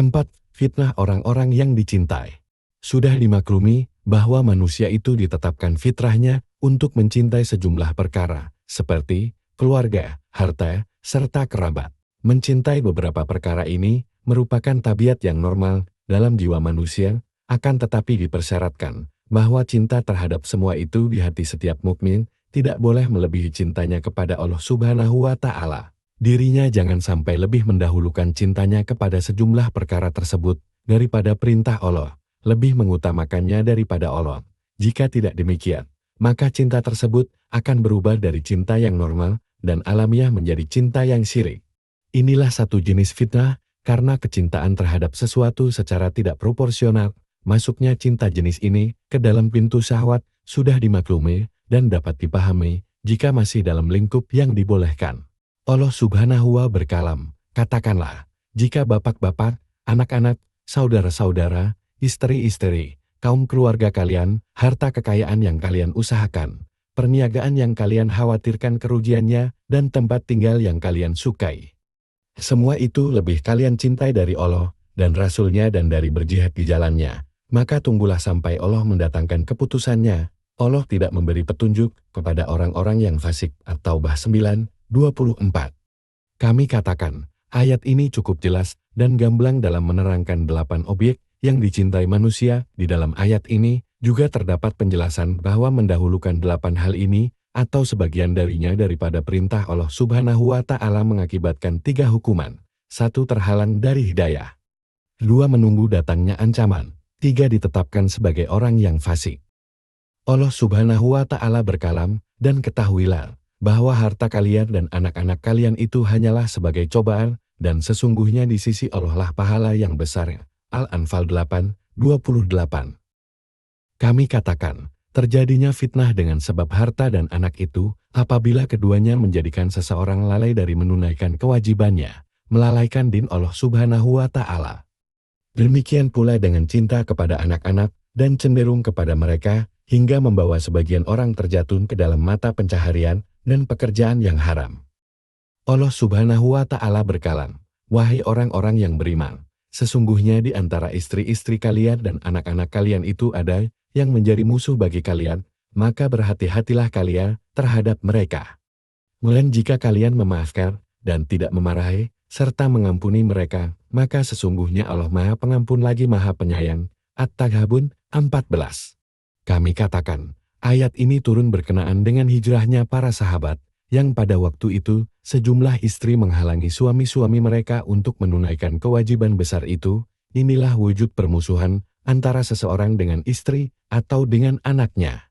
4. Fitnah orang-orang yang dicintai. Sudah dimaklumi bahwa manusia itu ditetapkan fitrahnya untuk mencintai sejumlah perkara, seperti keluarga, harta, serta kerabat. Mencintai beberapa perkara ini merupakan tabiat yang normal dalam jiwa manusia, akan tetapi dipersyaratkan bahwa cinta terhadap semua itu di hati setiap mukmin tidak boleh melebihi cintanya kepada Allah Subhanahu wa Ta'ala. Dirinya jangan sampai lebih mendahulukan cintanya kepada sejumlah perkara tersebut daripada perintah Allah, lebih mengutamakannya daripada Allah. Jika tidak demikian, maka cinta tersebut akan berubah dari cinta yang normal dan alamiah menjadi cinta yang syirik. Inilah satu jenis fitnah, karena kecintaan terhadap sesuatu secara tidak proporsional. Masuknya cinta jenis ini ke dalam pintu syahwat sudah dimaklumi dan dapat dipahami jika masih dalam lingkup yang dibolehkan. Allah Subhanahu wa berkalam, katakanlah, jika bapak-bapak, anak-anak, saudara-saudara, istri-istri, kaum keluarga kalian, harta kekayaan yang kalian usahakan, perniagaan yang kalian khawatirkan kerugiannya, dan tempat tinggal yang kalian sukai. Semua itu lebih kalian cintai dari Allah dan Rasul-Nya dan dari berjihad di jalannya, maka tunggulah sampai Allah mendatangkan keputusannya. Allah tidak memberi petunjuk kepada orang-orang yang fasik. At-Taubah 9:24. Kami katakan, ayat ini cukup jelas dan gamblang dalam menerangkan 8 objek yang dicintai manusia. Di dalam ayat ini juga terdapat penjelasan bahwa mendahulukan 8 hal ini atau sebagian darinya daripada perintah Allah Subhanahu wa Ta'ala mengakibatkan 3 hukuman. 1. Terhalang dari hidayah. 2. Menunggu datangnya ancaman. 3. Ditetapkan sebagai orang yang fasik. Allah Subhanahu wa Ta'ala berkalam, dan ketahuilah bahwa harta kalian dan anak-anak kalian itu hanyalah sebagai cobaan, dan sesungguhnya di sisi Allah lah pahala yang besar. Al-Anfal 8:28. Kami katakan, terjadinya fitnah dengan sebab harta dan anak itu, apabila keduanya menjadikan seseorang lalai dari menunaikan kewajibannya, melalaikan din Allah Subhanahu wa Ta'ala. Demikian pula dengan cinta kepada anak-anak, dan cenderung kepada mereka, hingga membawa sebagian orang terjatuh ke dalam mata pencaharian dan pekerjaan yang haram. Allah Subhanahu wa Ta'ala berkalam, wahai orang-orang yang beriman, sesungguhnya di antara istri-istri kalian dan anak-anak kalian itu ada yang menjadi musuh bagi kalian, maka berhati-hatilah kalian terhadap mereka. Melainkan jika kalian memaafkan dan tidak memarahi, serta mengampuni mereka, maka sesungguhnya Allah Maha Pengampun lagi Maha Penyayang. At-Taghabun 14. Kami katakan, ayat ini turun berkenaan dengan hijrahnya para sahabat, yang pada waktu itu, sejumlah istri menghalangi suami-suami mereka untuk menunaikan kewajiban besar itu. Inilah wujud permusuhan antara seseorang dengan istri atau dengan anaknya.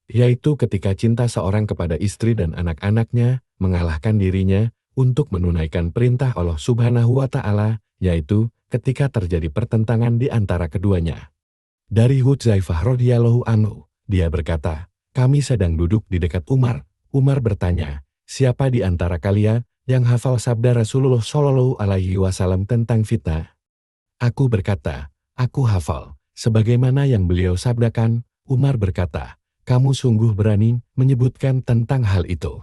Yaitu ketika cinta seorang kepada istri dan anak-anaknya mengalahkan dirinya untuk menunaikan perintah Allah Subhanahu wa Ta'ala, yaitu ketika terjadi pertentangan di antara keduanya. Dari Hudzaifah radhiyallahu anhu, dia berkata, kami sedang duduk di dekat Umar. Umar bertanya, siapa di antara kalian yang hafal sabda Rasulullah Shallallahu Alaihi Wasallam tentang fitnah? Aku berkata, aku hafal. Sebagaimana yang beliau sabdakan, Umar berkata, kamu sungguh berani menyebutkan tentang hal itu.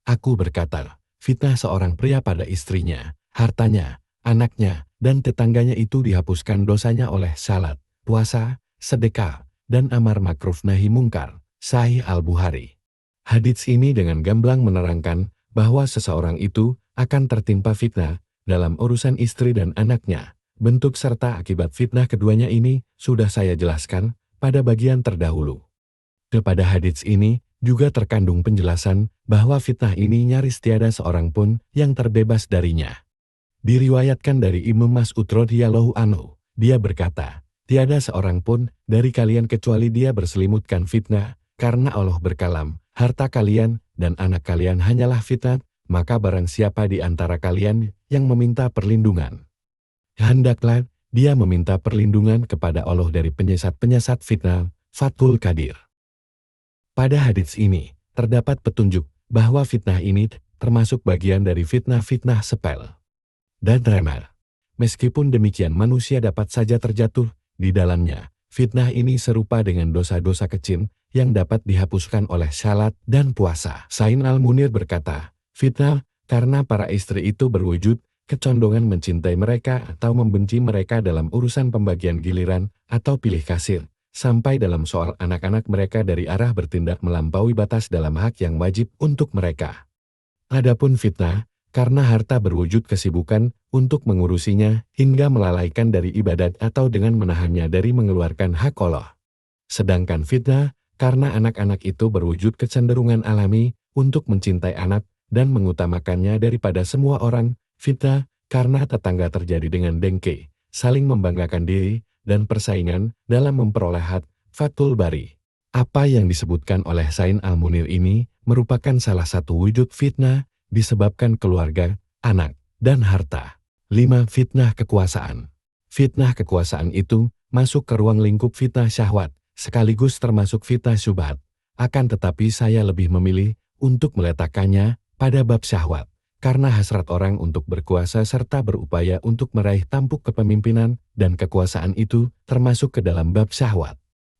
Aku berkata, fitnah seorang pria pada istrinya, hartanya, anaknya, dan tetangganya itu dihapuskan dosanya oleh salat, puasa, sedekah, dan amar makruf nahi mungkar. Sahih Al-Bukhari. Hadits ini dengan gamblang menerangkan bahwa seseorang itu akan tertimpa fitnah dalam urusan istri dan anaknya. Bentuk serta akibat fitnah keduanya ini sudah saya jelaskan pada bagian terdahulu. Kepada hadits ini juga terkandung penjelasan bahwa fitnah ini nyaris tiada seorang pun yang terbebas darinya. Diriwayatkan dari Imam Mas'ud radhiyallahu anhu, dia berkata, tiada seorang pun dari kalian kecuali dia berselimutkan fitnah, karena Allah berkalam, harta kalian dan anak kalian hanyalah fitnah, maka barang siapa di antara kalian yang meminta perlindungan, hendaklah dia meminta perlindungan kepada Allah dari penyesat-penyesat fitnah. Fathul Qadir. Pada hadits ini, terdapat petunjuk bahwa fitnah ini termasuk bagian dari fitnah-fitnah sepele dan remeh. Meskipun demikian manusia dapat saja terjatuh di dalamnya. Fitnah ini serupa dengan dosa-dosa kecil yang dapat dihapuskan oleh salat dan puasa. Sain Al-Munir berkata, fitnah karena para istri itu berwujud kecondongan mencintai mereka atau membenci mereka dalam urusan pembagian giliran atau pilih kasir, sampai dalam soal anak-anak mereka dari arah bertindak melampaui batas dalam hak yang wajib untuk mereka. Adapun fitnah, karena harta berwujud kesibukan untuk mengurusinya hingga melalaikan dari ibadat atau dengan menahannya dari mengeluarkan hak Allah. Sedangkan fitnah, karena anak-anak itu berwujud kecenderungan alami untuk mencintai anak dan mengutamakannya daripada semua orang. Fitnah, karena tetangga terjadi dengan dengki, saling membanggakan diri, dan persaingan dalam memperoleh hak. Fathul Bari. Apa yang disebutkan oleh Sain Al-Munir ini merupakan salah satu wujud fitnah disebabkan keluarga, anak, dan harta. 5. Fitnah kekuasaan. Fitnah kekuasaan itu masuk ke ruang lingkup fitnah syahwat, sekaligus termasuk fitnah syubhat. Akan tetapi saya lebih memilih untuk meletakkannya pada bab syahwat, karena hasrat orang untuk berkuasa serta berupaya untuk meraih tampuk kepemimpinan dan kekuasaan itu termasuk ke dalam bab syahwat.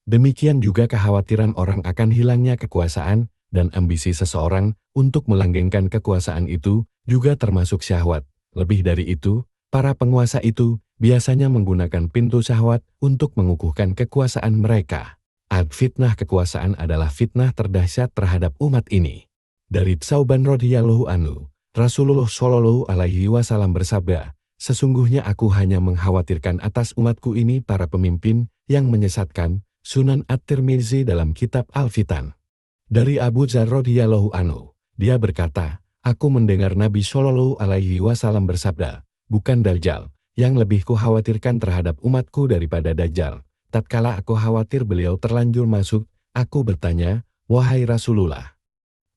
Demikian juga kekhawatiran orang akan hilangnya kekuasaan dan ambisi seseorang untuk melanggengkan kekuasaan itu juga termasuk syahwat. Lebih dari itu, para penguasa itu biasanya menggunakan pintu syahwat untuk mengukuhkan kekuasaan mereka. Fitnah kekuasaan adalah fitnah terdahsyat terhadap umat ini. Dari Tsauban radhiyallahu anhu, Rasulullah Shallallahu alaihi wasallam bersabda, "Sesungguhnya aku hanya mengkhawatirkan atas umatku ini para pemimpin yang menyesatkan." Sunan At-Tirmizi dalam kitab Al-Fitan. Dari Abu Dzar radhiyallahu anhu, dia berkata, "Aku mendengar Nabi Shallallahu alaihi wasallam bersabda, bukan Dajjal yang lebih kukhawatirkan terhadap umatku daripada Dajjal. Tatkala aku khawatir beliau terlanjur masuk, aku bertanya, wahai Rasulullah,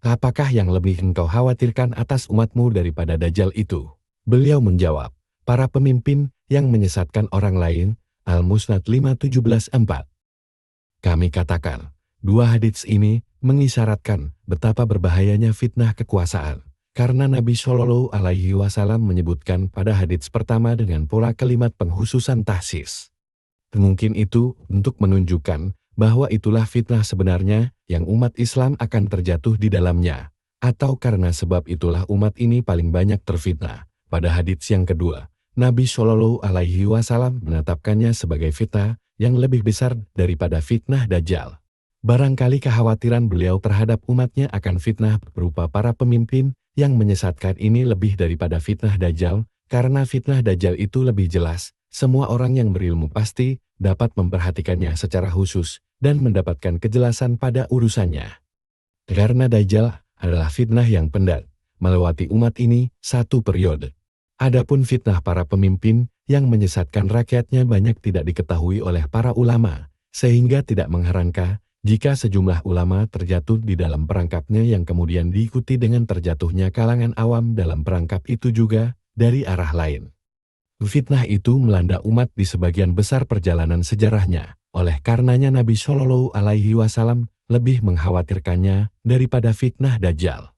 apakah yang lebih engkau khawatirkan atas umatmu daripada Dajjal itu?" Beliau menjawab, para pemimpin yang menyesatkan orang lain. Al-Musnad 5-17-4. Kami katakan, dua hadits ini mengisyaratkan betapa berbahayanya fitnah kekuasaan, karena Nabi Shallallahu alaihi wasallam menyebutkan pada hadits pertama dengan pola kalimat penghususan tahsis. Mungkin itu untuk menunjukkan bahwa itulah fitnah sebenarnya yang umat Islam akan terjatuh di dalamnya, atau karena sebab itulah umat ini paling banyak terfitnah. Pada hadits yang kedua, Nabi Shallallahu alaihi wasallam menetapkannya sebagai fitnah yang lebih besar daripada fitnah Dajjal. Barangkali kekhawatiran beliau terhadap umatnya akan fitnah berupa para pemimpin yang menyesatkan ini lebih daripada fitnah Dajjal, karena fitnah Dajjal itu lebih jelas. Semua orang yang berilmu pasti dapat memperhatikannya secara khusus dan mendapatkan kejelasan pada urusannya. Karena Dajjal adalah fitnah yang pendat, melewati umat ini satu periode. Adapun fitnah para pemimpin yang menyesatkan rakyatnya banyak tidak diketahui oleh para ulama, sehingga tidak mengherankan jika sejumlah ulama terjatuh di dalam perangkapnya yang kemudian diikuti dengan terjatuhnya kalangan awam dalam perangkap itu juga dari arah lain. Fitnah itu melanda umat di sebagian besar perjalanan sejarahnya, oleh karenanya Nabi Shallallahu alaihi wasallam lebih mengkhawatirkannya daripada fitnah Dajjal.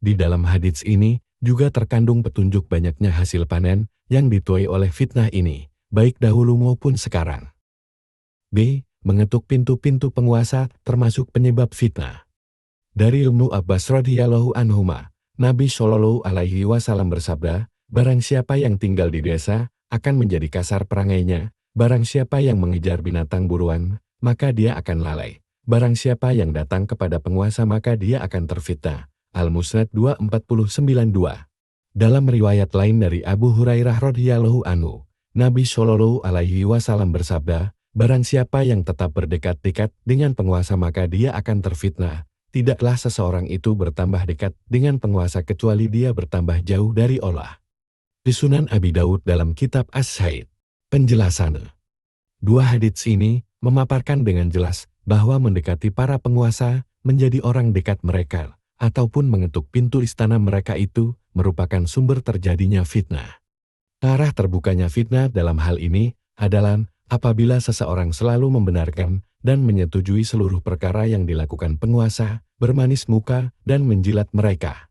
Di dalam hadits ini juga terkandung petunjuk banyaknya hasil panen yang dituai oleh fitnah ini, baik dahulu maupun sekarang. B. Mengetuk pintu-pintu penguasa termasuk penyebab fitnah. Dari Ibnu Abbas radhiyallahu anhuma, Nabi Shallallahu alaihi wasallam bersabda, barang siapa yang tinggal di desa akan menjadi kasar perangainya, barang siapa yang mengejar binatang buruan, maka dia akan lalai. Barang siapa yang datang kepada penguasa maka dia akan terfitnah. Al-Musnad 249-2. Dalam riwayat lain dari Abu Hurairah radhiyallahu anhu, Nabi Shallallahu alaihi wasallam bersabda, barang siapa yang tetap berdekat-dekat dengan penguasa maka dia akan terfitnah. Tidaklah seseorang itu bertambah dekat dengan penguasa kecuali dia bertambah jauh dari Allah. Di Sunan Abi Daud dalam kitab As-Sahih. Penjelasan. Dua hadits ini memaparkan dengan jelas bahwa mendekati para penguasa menjadi orang dekat mereka ataupun mengetuk pintu istana mereka itu merupakan sumber terjadinya fitnah. Arah terbukanya fitnah dalam hal ini adalah apabila seseorang selalu membenarkan dan menyetujui seluruh perkara yang dilakukan penguasa, bermanis muka dan menjilat mereka.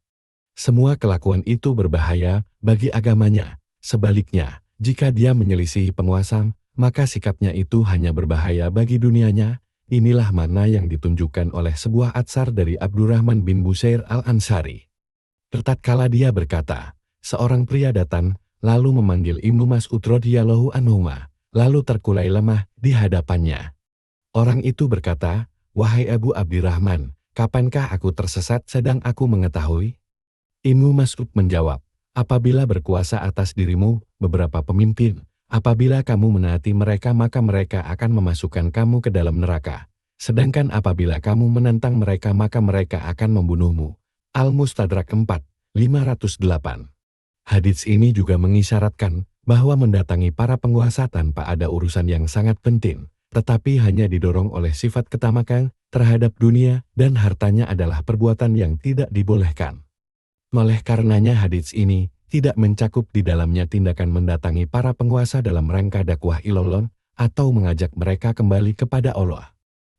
Semua kelakuan itu berbahaya bagi agamanya. Sebaliknya, jika dia menyelisihi penguasa, maka sikapnya itu hanya berbahaya bagi dunianya. Inilah makna yang ditunjukkan oleh sebuah atsar dari Abdurrahman bin Busair al-Ansari. Tatkala dia berkata, seorang pria datang lalu memanggil Ibnu Mas'ud radhiyallahu anhu, lalu terkulai lemah di hadapannya. Orang itu berkata, "Wahai Abu Abdirrahman, kapankah aku tersesat sedang aku mengetahui?" Ibnu Mas'ud menjawab, "Apabila berkuasa atas dirimu beberapa pemimpin, apabila kamu menaati mereka maka mereka akan memasukkan kamu ke dalam neraka. Sedangkan apabila kamu menentang mereka maka mereka akan membunuhmu." Al-Mustadrak 4, 508. Hadits ini juga mengisyaratkan bahwa mendatangi para penguasa tanpa ada urusan yang sangat penting, tetapi hanya didorong oleh sifat ketamakan terhadap dunia dan hartanya adalah perbuatan yang tidak dibolehkan. Oleh karenanya hadits ini tidak mencakup di dalamnya tindakan mendatangi para penguasa dalam rangka dakwah ilallah atau mengajak mereka kembali kepada Allah.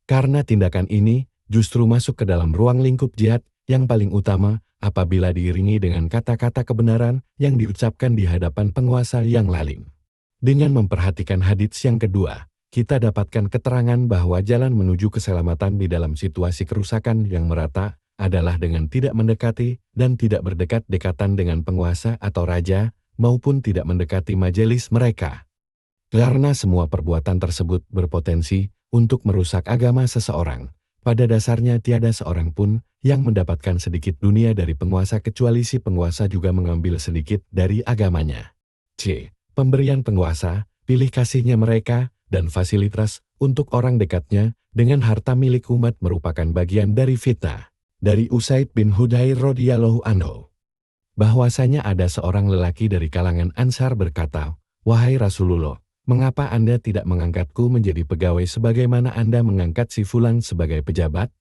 Karena tindakan ini justru masuk ke dalam ruang lingkup jihad yang paling utama apabila diiringi dengan kata-kata kebenaran yang diucapkan di hadapan penguasa yang lalim. Dengan memperhatikan hadits yang kedua, kita dapatkan keterangan bahwa jalan menuju keselamatan di dalam situasi kerusakan yang merata adalah dengan tidak mendekati dan tidak berdekat-dekatan dengan penguasa atau raja, maupun tidak mendekati majelis mereka. Karena semua perbuatan tersebut berpotensi untuk merusak agama seseorang. Pada dasarnya tiada seorang pun yang mendapatkan sedikit dunia dari penguasa kecuali si penguasa juga mengambil sedikit dari agamanya. C. Pemberian penguasa, pilih kasihnya mereka, dan fasilitas untuk orang dekatnya dengan harta milik umat merupakan bagian dari fitnah. Dari Usaid bin Hudayr radhiyallahu anhu, bahwasanya ada seorang lelaki dari kalangan Ansar berkata, "Wahai Rasulullah, mengapa Anda tidak mengangkatku menjadi pegawai sebagaimana Anda mengangkat si Fulan sebagai pejabat?"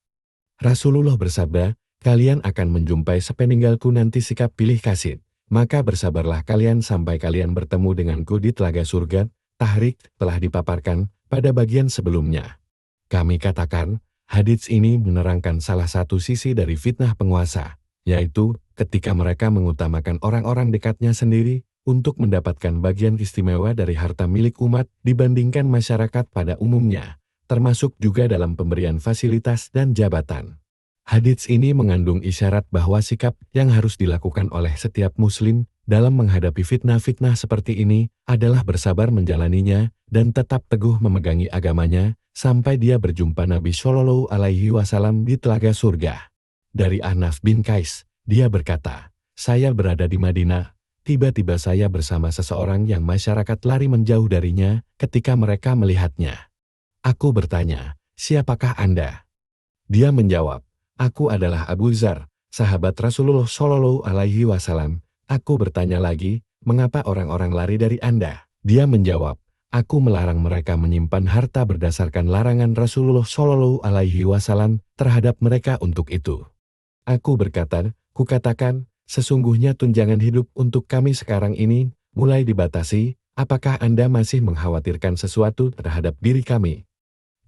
Rasulullah bersabda, "Kalian akan menjumpai sepeninggalku nanti sikap pilih kasih. Maka bersabarlah kalian sampai kalian bertemu denganku di telaga surga." Tahrik telah dipaparkan pada bagian sebelumnya. Kami katakan, hadits ini menerangkan salah satu sisi dari fitnah penguasa, yaitu ketika mereka mengutamakan orang-orang dekatnya sendiri untuk mendapatkan bagian istimewa dari harta milik umat dibandingkan masyarakat pada umumnya, termasuk juga dalam pemberian fasilitas dan jabatan. Hadits ini mengandung isyarat bahwa sikap yang harus dilakukan oleh setiap muslim dalam menghadapi fitnah-fitnah seperti ini adalah bersabar menjalaninya dan tetap teguh memegangi agamanya sampai dia berjumpa Nabi Shallallahu Alaihi Wasallam di telaga surga. Dari Ahnaf bin Qais, dia berkata, "Saya berada di Madinah. Tiba-tiba saya bersama seseorang yang masyarakat lari menjauh darinya ketika mereka melihatnya. Aku bertanya, 'Siapakah Anda?' Dia menjawab, 'Aku adalah Abu Dzar, sahabat Rasulullah Shallallahu Alaihi Wasallam.' Aku bertanya lagi, 'Mengapa orang-orang lari dari Anda?' Dia menjawab, 'Aku melarang mereka menyimpan harta berdasarkan larangan Rasulullah Shallallahu Alaihi Wasallam terhadap mereka untuk itu.' Aku berkata, kukatakan, sesungguhnya tunjangan hidup untuk kami sekarang ini mulai dibatasi, apakah Anda masih mengkhawatirkan sesuatu terhadap diri kami?"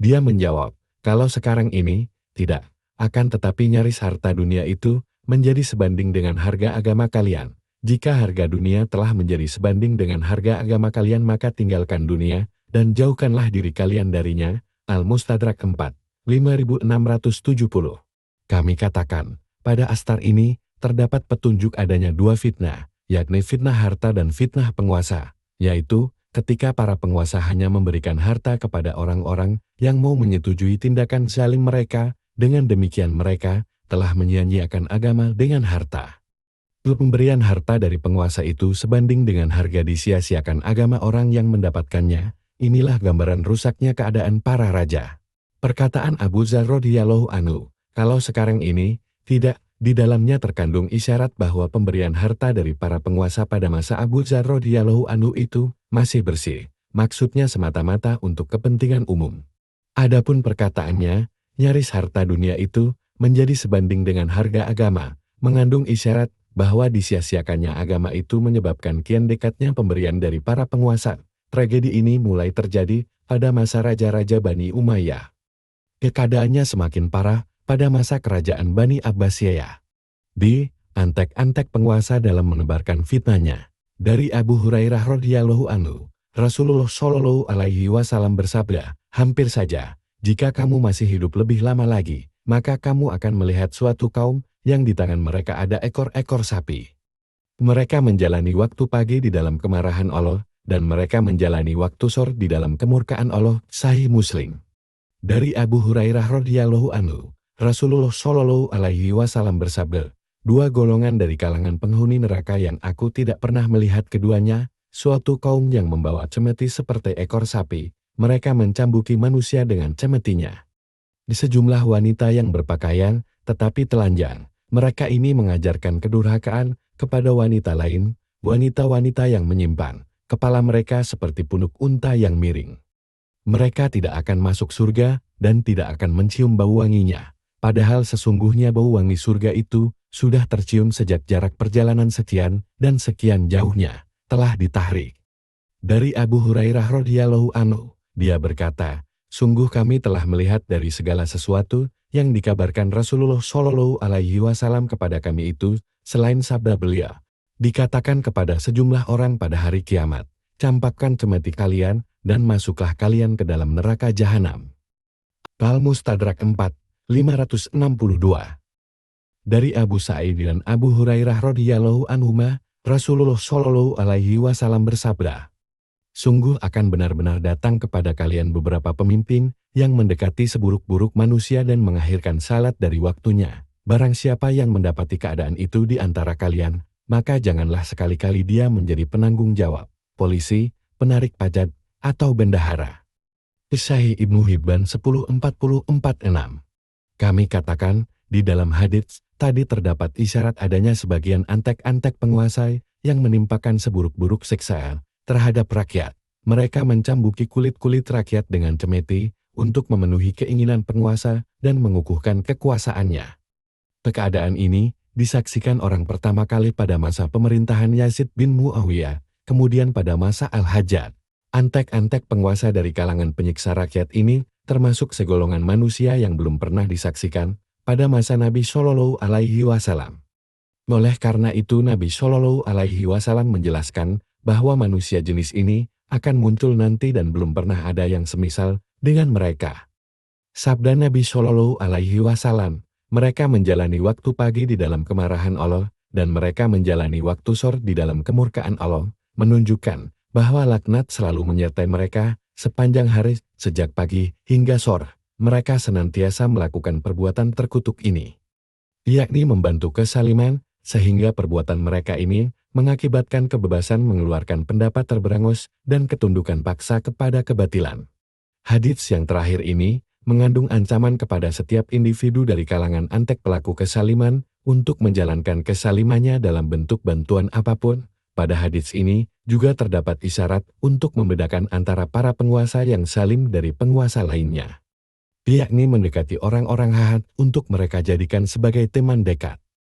Dia menjawab, "Kalau sekarang ini, tidak. Akan tetapi nyaris harta dunia itu menjadi sebanding dengan harga agama kalian. Jika harga dunia telah menjadi sebanding dengan harga agama kalian maka tinggalkan dunia dan jauhkanlah diri kalian darinya." Al-Mustadrak 4, 5670. Kami katakan, pada astar ini terdapat petunjuk adanya dua fitnah, yakni fitnah harta dan fitnah penguasa, yaitu ketika para penguasa hanya memberikan harta kepada orang-orang yang mau menyetujui tindakan zalim mereka, dengan demikian mereka telah menyia-nyiakan agama dengan harta. Pemberian harta dari penguasa itu sebanding dengan harga disia-siakan agama orang yang mendapatkannya. Inilah gambaran rusaknya keadaan para raja. Perkataan Abu Dzar radhiyallahu anhu, kalau sekarang ini, tidak, di dalamnya terkandung isyarat bahwa pemberian harta dari para penguasa pada masa Abu Dzar radhiyallahu anhu itu masih bersih, maksudnya semata-mata untuk kepentingan umum. Adapun perkataannya, nyaris harta dunia itu menjadi sebanding dengan harga agama, mengandung isyarat bahwa disia-siakannya agama itu menyebabkan kian dekatnya pemberian dari para penguasa. Tragedi ini mulai terjadi pada masa Raja-Raja Bani Umayyah. Keadaannya semakin parah pada masa kerajaan Bani Abbasiyah. B. Antek-antek penguasa dalam menebarkan fitnahnya. Dari Abu Hurairah radhiyallahu anhu, Rasulullah Shallallahu Alaihi Wasallam bersabda, "Hampir saja, jika kamu masih hidup lebih lama lagi, maka kamu akan melihat suatu kaum yang di tangan mereka ada ekor-ekor sapi. Mereka menjalani waktu pagi di dalam kemarahan Allah, dan mereka menjalani waktu sore di dalam kemurkaan Allah. Sahih Muslim. Dari Abu Hurairah radhiyallahu anhu, Rasulullah Shallallahu alaihi wasallam bersabda, dua golongan dari kalangan penghuni neraka yang aku tidak pernah melihat keduanya, suatu kaum yang membawa cemeti seperti ekor sapi, mereka mencambuki manusia dengan cemetinya. Di sejumlah wanita yang berpakaian, tetapi telanjang, mereka ini mengajarkan kedurhakaan kepada wanita lain, wanita-wanita yang menyimpang, kepala mereka seperti punuk unta yang miring. Mereka tidak akan masuk surga dan tidak akan mencium bau wanginya, padahal sesungguhnya bau wangi surga itu sudah tercium sejak jarak perjalanan sekian dan sekian jauhnya, telah ditahrik. Dari Abu Hurairah radhiyallahu anhu, dia berkata, sungguh kami telah melihat dari segala sesuatu yang dikabarkan Rasulullah Shallallahu alaihi wasallam kepada kami itu, selain sabda beliau, dikatakan kepada sejumlah orang pada hari kiamat, campakkan cemeti kalian, dan masuklah kalian ke dalam neraka jahanam. Al-Mustadrak 4, 562. Dari Abu Sa'id dan Abu Hurairah radhiyallahu anhuma, Rasulullah Shallallahu alaihi wasallam bersabda, sungguh akan benar-benar datang kepada kalian beberapa pemimpin yang mendekati seburuk-buruk manusia dan mengakhirkan salat dari waktunya. Barang siapa yang mendapati keadaan itu di antara kalian, maka janganlah sekali-kali dia menjadi penanggung jawab, polisi, penarik pajak, atau bendahara. Sahih Ibnu Hibban 1044-6. Kami katakan, di dalam hadits tadi terdapat isyarat adanya sebagian antek-antek penguasa yang menimpakan seburuk-buruk siksaan terhadap rakyat. Mereka mencambuki kulit-kulit rakyat dengan cemeti untuk memenuhi keinginan penguasa dan mengukuhkan kekuasaannya. Keadaan ini disaksikan orang pertama kali pada masa pemerintahan Yazid bin Muawiyah, kemudian pada masa Al-Hajjaj. Antek-antek penguasa dari kalangan penyiksa rakyat ini termasuk segolongan manusia yang belum pernah disaksikan pada masa Nabi Shallallahu alaihi wasallam. Oleh karena itu Nabi Shallallahu alaihi wasallam menjelaskan bahwa manusia jenis ini akan muncul nanti dan belum pernah ada yang semisal dengan mereka. Sabda Nabi Shallallahu alaihi wasallam, mereka menjalani waktu pagi di dalam kemarahan Allah dan mereka menjalani waktu sore di dalam kemurkaan Allah, menunjukkan bahwa laknat selalu menyertai mereka sepanjang hari, sejak pagi hingga sore. Mereka senantiasa melakukan perbuatan terkutuk ini, yakni membantu kesaliman, sehingga perbuatan mereka ini mengakibatkan kebebasan mengeluarkan pendapat terberangus dan ketundukan paksa kepada kebatilan. Hadits yang terakhir ini mengandung ancaman kepada setiap individu dari kalangan antek pelaku kesaliman untuk menjalankan kesalimannya dalam bentuk bantuan apapun. Pada hadits ini juga terdapat isyarat untuk membedakan antara para penguasa yang salim dari penguasa lainnya, yakni mendekati orang-orang jahat untuk mereka jadikan sebagai teman dekat.